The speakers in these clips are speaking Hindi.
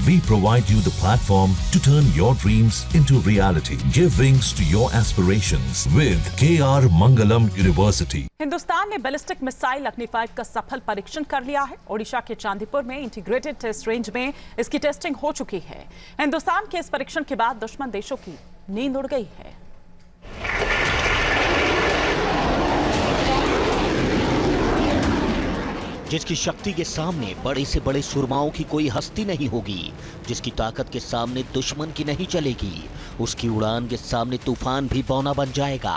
We provide you the platform to turn your dreams into reality. Give wings to your aspirations with KR Mangalam University. Hindustan ने बैलिस्टिक मिसाइल अग्नि 5 का सफल परीक्षण कर लिया है। ओडिशा के चांदीपुर में इंटीग्रेटेड टेस्ट रेंज में इसकी टेस्टिंग हो चुकी है। हिंदुस्तान के इस परीक्षण के बाद दुश्मन देशों की नींद उड़ गई है। जिसकी शक्ति के सामने बड़े से बड़े सुरमाओं की कोई हस्ती नहीं होगी, जिसकी ताकत के सामने दुश्मन की नहीं चलेगी, उसकी उड़ान के सामने तूफान भी बौना बन जाएगा।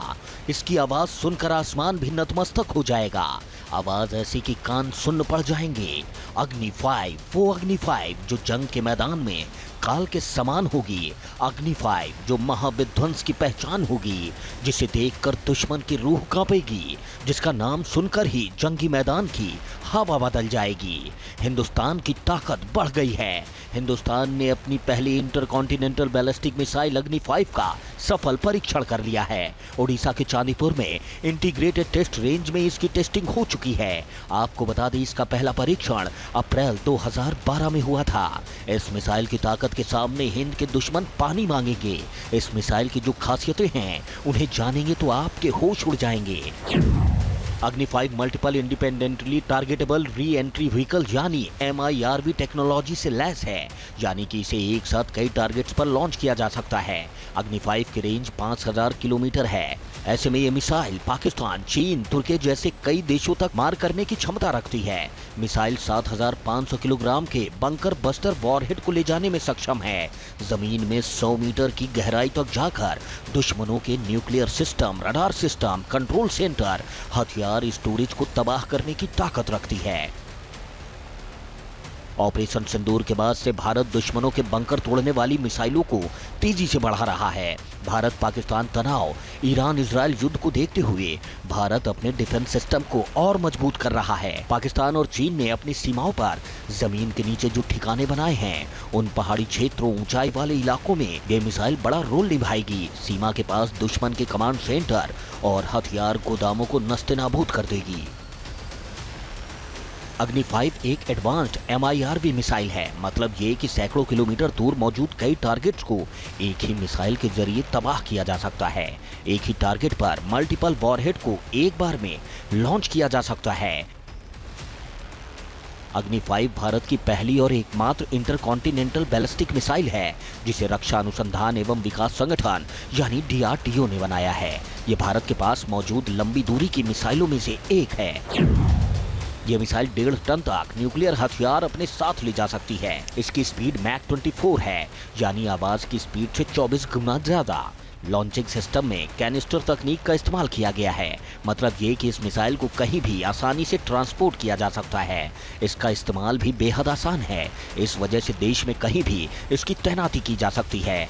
इसकी आवाज सुनकर आसमान भी नतमस्तक हो जाएगा। आवाज ऐसी कि कान सुन्न पड़ जाएंगे। अग्नि 5, वो अग्नि 5 जो जंग के मैदान में काल के समान होगी। अग्नि 5 जो महाविध्वंस की पहचान होगी, जिसे देखकर दुश्मन की रूह कांपेगी, जिसका नाम सुनकर ही जंगी मैदान की हवा बदल जाएगी। हिंदुस्तान की ताकत बढ़ गई है। हिंदुस्तान ने अपनी पहली इंटरकॉन्टिनेंटल बैलिस्टिक मिसाइल अग्नि 5 का सफल परीक्षण कर लिया है। ओडिशा के चांदीपुर में इंटीग्रेटेड टेस्ट रेंज में इसकी टेस्टिंग हो चुकी है। आपको बता दें, इसका पहला परीक्षण अप्रैल 2012 में हुआ था। इस मिसाइल की ताकत के सामने हिंद के दुश्मन पानी मांगेंगे। इस मिसाइल की जो खासियतें हैं उन्हें जानेंगे तो आपके होश उड़ जाएंगे। अग्नि 5 multiple independently targetable re entry vehicle यानी MIRV टेक्नोलॉजी से लैस है, यानी कि इसे एक साथ कई टारगेट्स पर लॉन्च किया जा सकता है। अग्नि 5 की रेंज 5000 किलोमीटर है। ऐसे में ये मिसाइल पाकिस्तान, चीन, तुर्की जैसे कई देशों तक मार करने की क्षमता रखती है। मिसाइल 7500 किलोग्राम के बंकर बस्टर वॉरहेड को ले जाने में सक्षम है। जमीन में 100 मीटर की गहराई तक जाकर दुश्मनों के nuclear system, radar system, control centre, हथियार स्टोरेज को तबाह करने की ताकत रखती है। ऑपरेशन सिंदूर के बाद से भारत दुश्मनों के बंकर तोड़ने वाली मिसाइलों को तेजी से बढ़ा रहा है। भारत पाकिस्तान तनाव, ईरान इजराइल युद्ध को देखते हुए भारत अपने डिफेंस सिस्टम को और मजबूत कर रहा है। पाकिस्तान और चीन ने अपनी सीमाओं पर जमीन के नीचे जो ठिकाने बनाए हैं, उन पहाड़ी क्षेत्रों, ऊंचाई वाले इलाकों में ये मिसाइल बड़ा रोल निभाएगी। सीमा के पास दुश्मन के कमांड सेंटर और हथियार गोदामों को नस्तेनाबूद कर देगी। अग्नि 5 एक एडवांस्ड MIRV मिसाइल है। मतलब ये कि सैकड़ों किलोमीटर दूर मौजूद कई टारगेट्स को एक ही मिसाइल के जरिए तबाह किया जा सकता है। एक ही टारगेट पर मल्टीपल वॉरहेड को एक बार में लॉन्च किया जा सकता है। अग्नि 5 भारत की पहली और एकमात्र इंटरकॉन्टिनेंटल बैलिस्टिक मिसाइल है, जिसे रक्षा अनुसंधान एवं विकास संगठन यानी DRDO ने बनाया है। ये भारत के पास मौजूद लंबी दूरी की मिसाइलों में से एक है। ये मिसाइल 1.5 टन तक न्यूक्लियर हथियार अपने साथ ले जा सकती है। इसकी स्पीड मैक 24 है, यानी आवाज की स्पीड से 24 गुना ज्यादा। लॉन्चिंग सिस्टम में कैनिस्टर तकनीक का इस्तेमाल किया गया है। मतलब ये कि इस मिसाइल को कहीं भी आसानी से ट्रांसपोर्ट किया जा सकता है। इसका इस्तेमाल भी बेहद आसान है। इस वजह से देश में कहीं भी इसकी तैनाती की जा सकती है।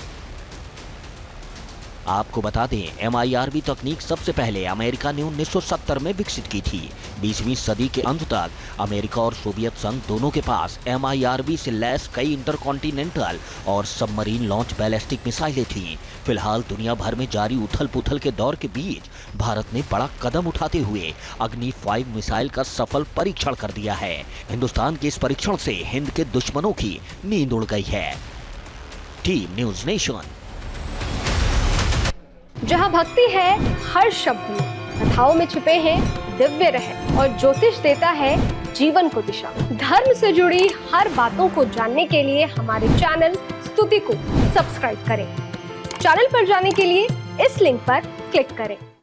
आपको बता दें, MIRV तकनीक सबसे पहले अमेरिका ने 1970 में विकसित की थी। 20वीं सदी के अंत तक अमेरिका और सोवियत संघ दोनों के पास MIRV से लैस कई इंटरकॉन्टिनेंटल और सबमरीन लॉन्च बैलिस्टिक मिसाइलें थीं। फिलहाल दुनिया भर में जारी उथल पुथल के दौर के बीच भारत ने बड़ा कदम उठाते हुए अग्नि 5 मिसाइल का सफल परीक्षण कर दिया है। हिंदुस्तान के इस परीक्षण से हिंद के दुश्मनों की नींद उड़ गई है। Team news nation. जहाँ भक्ति है हर शब्द में, कथाओं में छुपे हैं दिव्य रहस्य और ज्योतिष देता है जीवन को दिशा। धर्म से जुड़ी हर बातों को जानने के लिए हमारे चैनल स्तुति को सब्सक्राइब करें। चैनल पर जाने के लिए इस लिंक पर क्लिक करें।